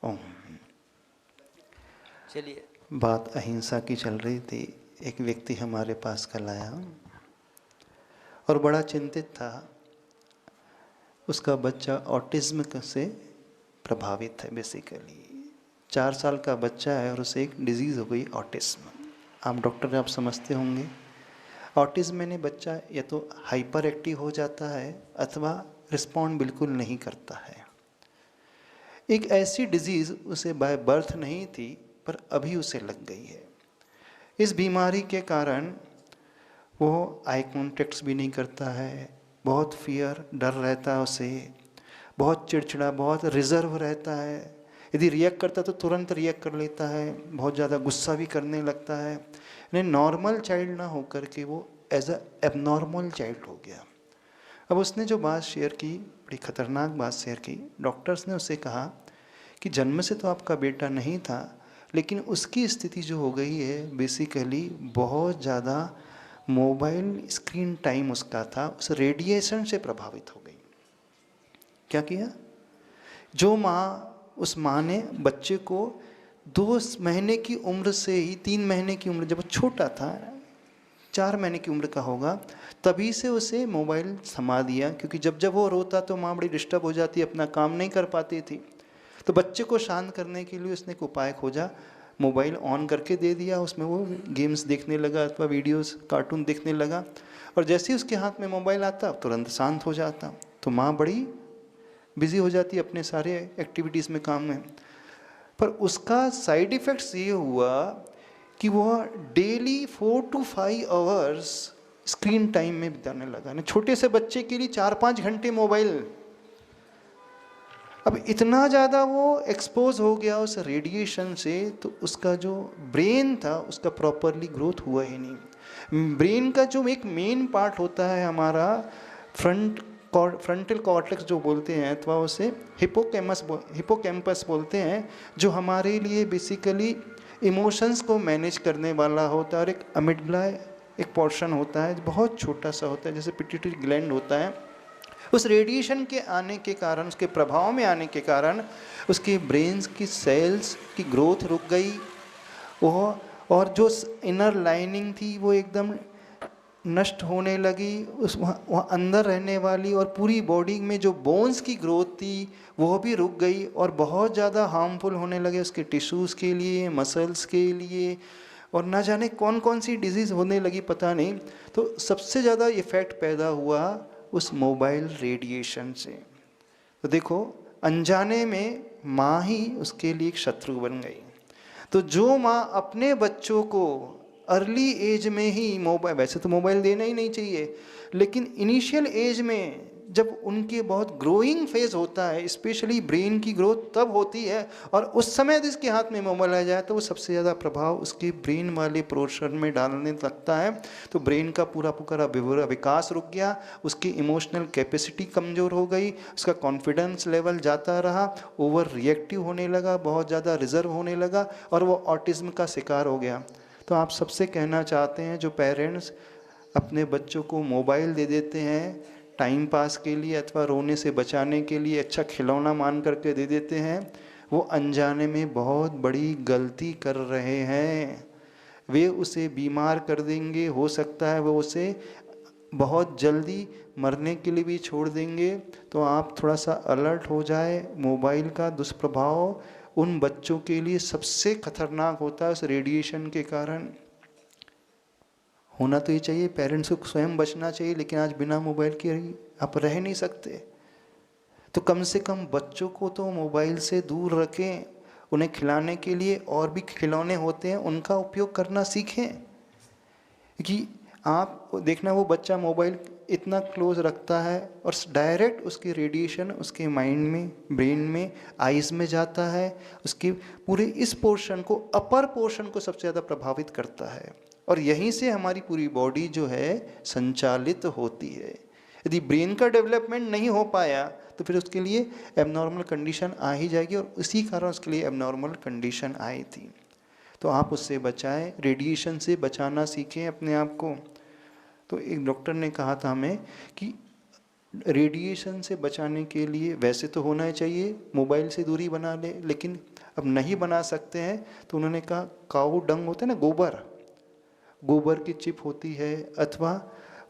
ओम। चलिए, बात अहिंसा की चल रही थी। एक व्यक्ति हमारे पास कल आया और बड़ा चिंतित था। उसका बच्चा ऑटिज्म से प्रभावित है। बेसिकली 4 साल का बच्चा है और उसे एक डिजीज़ हो गई ऑटिज्म। आप डॉक्टर, आप समझते होंगे ऑटिज्म में बच्चा या तो हाइपर एक्टिव हो जाता है अथवा रिस्पॉन्ड बिल्कुल नहीं करता है। एक ऐसी डिजीज़ उसे बाय बर्थ नहीं थी पर अभी उसे लग गई है। इस बीमारी के कारण वो आई कॉन्टेक्ट्स भी नहीं करता है, बहुत फियर, डर रहता है उसे, बहुत चिड़चिड़ा, बहुत रिजर्व रहता है। यदि रिएक्ट करता है तो तुरंत रिएक्ट कर लेता है, बहुत ज़्यादा गुस्सा भी करने लगता है। यानी नॉर्मल चाइल्ड ना होकर के वो एज अ एबनॉर्मल चाइल्ड हो गया। अब उसने जो बात शेयर की, बड़ी खतरनाक बात शेयर की। डॉक्टर्स ने उससे कहा कि जन्म से तो आपका बेटा नहीं था, लेकिन उसकी स्थिति जो हो गई है बेसिकली बहुत ज़्यादा मोबाइल स्क्रीन टाइम उसका था, उस रेडिएशन से प्रभावित हो गई। क्या किया? जो माँ, उस माँ ने बच्चे को 2 महीने की उम्र से ही, 3 महीने की उम्र, जब वो छोटा था, 4 महीने की उम्र का होगा, तभी से उसे मोबाइल थमा दिया। क्योंकि जब जब वो रोता तो माँ बड़ी डिस्टर्ब हो जाती, अपना काम नहीं कर पाती थी। तो बच्चे को शांत करने के लिए उसने एक उपाय खोजा, मोबाइल ऑन करके दे दिया, उसमें वो गेम्स देखने लगा अथवा वीडियोस, कार्टून देखने लगा। और जैसे ही उसके हाथ में मोबाइल आता तुरंत शांत हो जाता। तो माँ बड़ी बिजी हो जाती अपने सारे एक्टिविटीज़ में, काम में। पर उसका साइड इफ़ेक्ट्स ये हुआ कि वह daily 4 to 5 hours screen time में बिताने लगा। ना, छोटे से बच्चे के लिए 4-5 घंटे मोबाइल। अब इतना ज़्यादा वो एक्सपोज हो गया उस रेडिएशन से, तो उसका जो ब्रेन था उसका प्रॉपरली ग्रोथ हुआ ही नहीं। ब्रेन का जो एक मेन पार्ट होता है हमारा, फ्रंटल कॉर्टेक्स जो बोलते हैं, अथवा उसे हिपोकैम्पस बोलते हैं, जो हमारे लिए बेसिकली इमोशंस को मैनेज करने वाला होता है। और एक अमिगडाला एक पोर्शन होता है, बहुत छोटा सा होता है, जैसे पिट्यूटरी ग्लैंड होता है। उस रेडिएशन के आने के कारण, उसके प्रभाव में आने के कारण उसके ब्रेन्स की सेल्स की ग्रोथ रुक गई। वो, और जो इनर लाइनिंग थी वो एकदम नष्ट होने लगी। उस वहाँ अंदर रहने वाली और पूरी बॉडी में जो बोन्स की ग्रोथ थी वो भी रुक गई और बहुत ज़्यादा हार्मफुल होने लगे उसके टिश्यूज़ के लिए, मसल्स के लिए, और ना जाने कौन कौन सी डिजीज़ होने लगी, पता नहीं। तो सबसे ज़्यादा इफ़ेक्ट पैदा हुआ उस मोबाइल रेडिएशन से। तो देखो, अनजाने में माँ ही उसके लिए एक शत्रु बन गई। तो जो माँ अपने बच्चों को अर्ली एज में ही मोबाइल, वैसे तो मोबाइल देना ही नहीं चाहिए, लेकिन इनिशियल एज में जब उनके बहुत ग्रोइंग फेज होता है, स्पेशली ब्रेन की ग्रोथ तब होती है, और उस समय यदि इसके हाथ में मोबाइल आ जाए तो वो सबसे ज़्यादा प्रभाव उसके ब्रेन वाले पोर्शन में डालने लगता है। तो ब्रेन का पूरा पूरा विकास रुक गया, उसकी इमोशनल कैपेसिटी कमज़ोर हो गई, उसका कॉन्फिडेंस लेवल जाता रहा, ओवर रिएक्टिव होने लगा, बहुत ज़्यादा रिजर्व होने लगा, और वो ऑटिज्म का शिकार हो गया। तो आप सबसे कहना चाहते हैं, जो पेरेंट्स अपने बच्चों को मोबाइल दे देते हैं टाइम पास के लिए अथवा रोने से बचाने के लिए, अच्छा खिलौना मान करके दे देते हैं, वो अनजाने में बहुत बड़ी गलती कर रहे हैं। वे उसे बीमार कर देंगे, हो सकता है वो उसे बहुत जल्दी मरने के लिए भी छोड़ देंगे। तो आप थोड़ा सा अलर्ट हो जाए। मोबाइल का दुष्प्रभाव उन बच्चों के लिए सबसे खतरनाक होता है उस रेडिएशन के कारण। होना तो ये चाहिए, पेरेंट्स को स्वयं बचना चाहिए, लेकिन आज बिना मोबाइल के आप रह नहीं सकते। तो कम से कम बच्चों को तो मोबाइल से दूर रखें। उन्हें खिलाने के लिए और भी खिलौने होते हैं, उनका उपयोग करना सीखें। कि आप देखना, वो बच्चा मोबाइल इतना क्लोज रखता है और डायरेक्ट उसकी रेडिएशन उसके माइंड में, ब्रेन में, आइज़ में जाता है। उसके पूरे इस पोर्शन को, अपर पोर्शन को सबसे ज़्यादा प्रभावित करता है, और यहीं से हमारी पूरी बॉडी जो है संचालित होती है। यदि ब्रेन का डेवलपमेंट नहीं हो पाया तो फिर उसके लिए एबनॉर्मल कंडीशन आ ही जाएगी, और इसी कारण उसके लिए एबनॉर्मल कंडीशन आई थी। तो आप उससे बचाएं, रेडिएशन से बचाना सीखें अपने आप को। तो एक डॉक्टर ने कहा था हमें कि रेडिएशन से बचाने के लिए वैसे तो होना ही चाहिए, मोबाइल से दूरी बना ले, लेकिन अब नहीं बना सकते हैं तो उन्होंने कहा काऊ डंग होता है ना, गोबर की चिप होती है, अथवा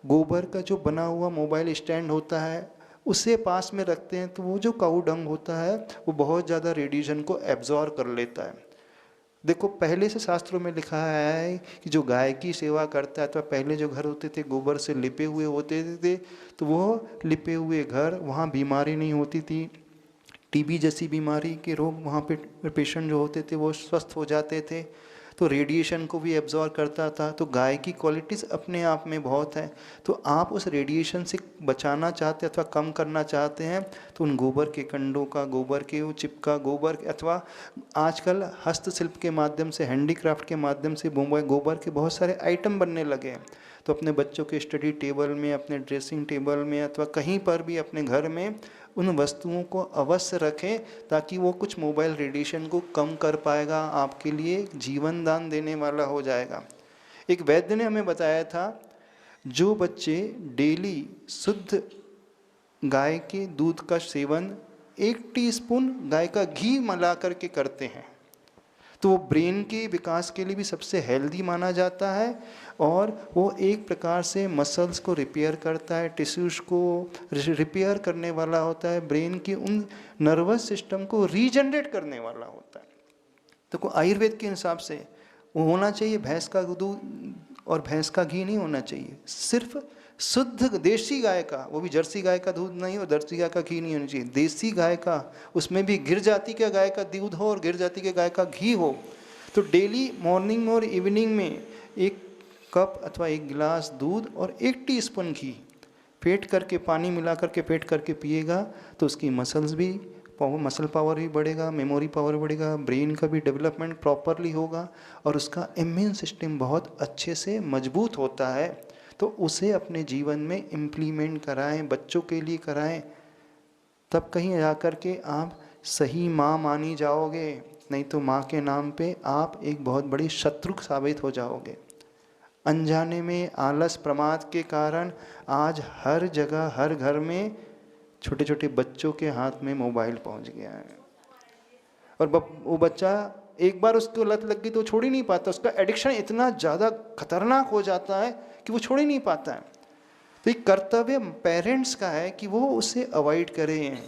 गोबर का जो बना हुआ मोबाइल स्टैंड होता है उसे पास में रखते हैं, तो वो जो काऊ डंग होता है वो बहुत ज़्यादा रेडिएशन को एब्जॉर्ब कर लेता है। देखो पहले से शास्त्रों में लिखा है कि जो गाय की सेवा करता है, अथवा पहले जो घर होते थे गोबर से लिपे हुए होते थे, तो वो लिपे हुए घर, वहाँ बीमारी नहीं होती थी, टीबी जैसी बीमारी के रोग वहाँ पे पेशेंट जो होते थे वो स्वस्थ हो जाते थे, तो रेडिएशन को भी एब्जॉर्ब करता था। तो गाय की क्वालिटीज़ अपने आप में बहुत है। तो आप उस रेडिएशन से बचाना चाहते अथवा कम करना चाहते हैं तो उन गोबर के कंडों का, गोबर के वो चिपका गोबर, अथवा आजकल हस्तशिल्प के माध्यम से, हैंडीक्राफ्ट के माध्यम से गोबर के बहुत सारे आइटम बनने लगे हैं। तो अपने बच्चों के स्टडी टेबल में, अपने ड्रेसिंग टेबल में, अथवा कहीं पर भी अपने घर में उन वस्तुओं को अवश्य रखें, ताकि वो कुछ मोबाइल रेडिएशन को कम कर पाएगा, आपके लिए जीवन दान देने वाला हो जाएगा। एक वैद्य ने हमें बताया था, जो बच्चे डेली शुद्ध गाय के दूध का सेवन 1 टीस्पून गाय का घी मिला करके करते हैं, तो वो ब्रेन के विकास के लिए भी सबसे हेल्दी माना जाता है, और वो एक प्रकार से मसल्स को रिपेयर करता है, टिश्यूज़ को रिपेयर करने वाला होता है, ब्रेन की उन नर्वस सिस्टम को रीजनरेट करने वाला होता है। तो आयुर्वेद के हिसाब से वो होना चाहिए भैंस का दूध और भैंस का घी नहीं होना चाहिए, सिर्फ शुद्ध देसी गाय का, वो भी जर्सी गाय का दूध नहीं हो, जर्सी गाय का घी नहीं होना चाहिए, देसी गाय का, उसमें भी गिर जाति के गाय का दूध हो और गिर जाति के गाय का घी हो। तो डेली मॉर्निंग में और इवनिंग में 1 कप अथवा 1 गिलास दूध और 1 टीस्पून घी फेंट करके, पानी मिला करके फेंट करके पिएगा, तो उसकी मसल्स भी मसल पावर भी बढ़ेगा, मेमोरी पावर बढ़ेगा, ब्रेन का भी डेवलपमेंट प्रॉपरली होगा, और उसका इम्यून सिस्टम बहुत अच्छे से मजबूत होता है। तो उसे अपने जीवन में इम्प्लीमेंट कराएं, बच्चों के लिए कराएं, तब कहीं जाकर के आप सही माँ मानी जाओगे, नहीं तो माँ के नाम पे आप एक बहुत बड़ी शत्रु साबित हो जाओगे। अनजाने में, आलस, प्रमाद के कारण आज हर जगह, हर घर में छोटे छोटे बच्चों के हाथ में मोबाइल पहुंच गया है, और वो बच्चा एक बार उसको लत लग गई तो छोड़ ही नहीं पाता, उसका एडिक्शन इतना ज़्यादा खतरनाक हो जाता है कि वो छोड़ ही नहीं पाता है। तो एक कर्तव्य पेरेंट्स का है कि वो उसे अवॉइड करें।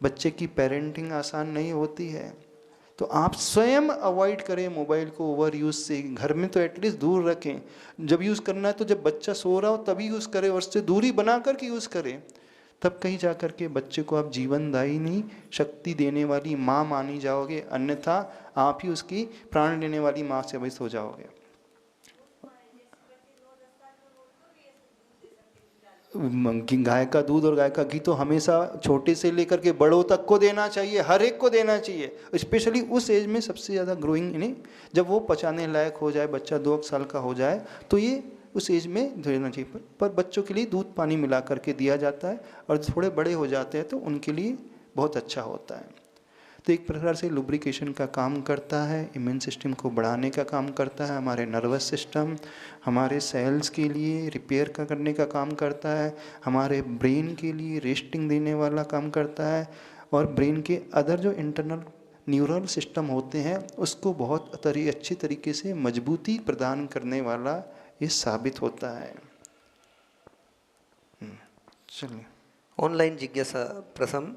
बच्चे की पेरेंटिंग आसान नहीं होती है, तो आप स्वयं अवॉइड करें मोबाइल को ओवर यूज़ से, घर में तो एटलीस्ट दूर रखें। जब यूज़ करना है तो जब बच्चा सो रहा हो तभी यूज़ करें, और उससे दूरी बना करके यूज़ करें, तब कहीं जा कर के बच्चे को आप जीवनदायिनी शक्ति देने वाली माँ मानी जाओगे, अन्यथा आप ही उसकी प्राण लेने वाली माँ से वैसे हो जाओगे। गाय का दूध और गाय का घी तो हमेशा छोटे से लेकर के बड़ों तक को देना चाहिए, हर एक को देना चाहिए, स्पेशली उस एज में सबसे ज़्यादा ग्रोइंग, यानी जब वो पचाने लायक हो जाए, बच्चा 2 साल का हो जाए, तो ये उस एज में देना चाहिए। पर बच्चों के लिए दूध पानी मिला करके दिया जाता है, और थोड़े बड़े हो जाते हैं तो उनके लिए बहुत अच्छा होता है। तो एक प्रकार से लुब्रिकेशन का काम करता है, इम्यून सिस्टम को बढ़ाने का काम करता है, हमारे नर्वस सिस्टम, हमारे सेल्स के लिए रिपेयर का करने का काम करता है, हमारे ब्रेन के लिए रेस्टिंग देने वाला काम करता है, और ब्रेन के अदर जो इंटरनल न्यूरल सिस्टम होते हैं उसको बहुत अच्छी तरीके से मजबूती प्रदान करने वाला ये साबित होता है। चलिए। ऑनलाइन जिज्ञासा प्रथम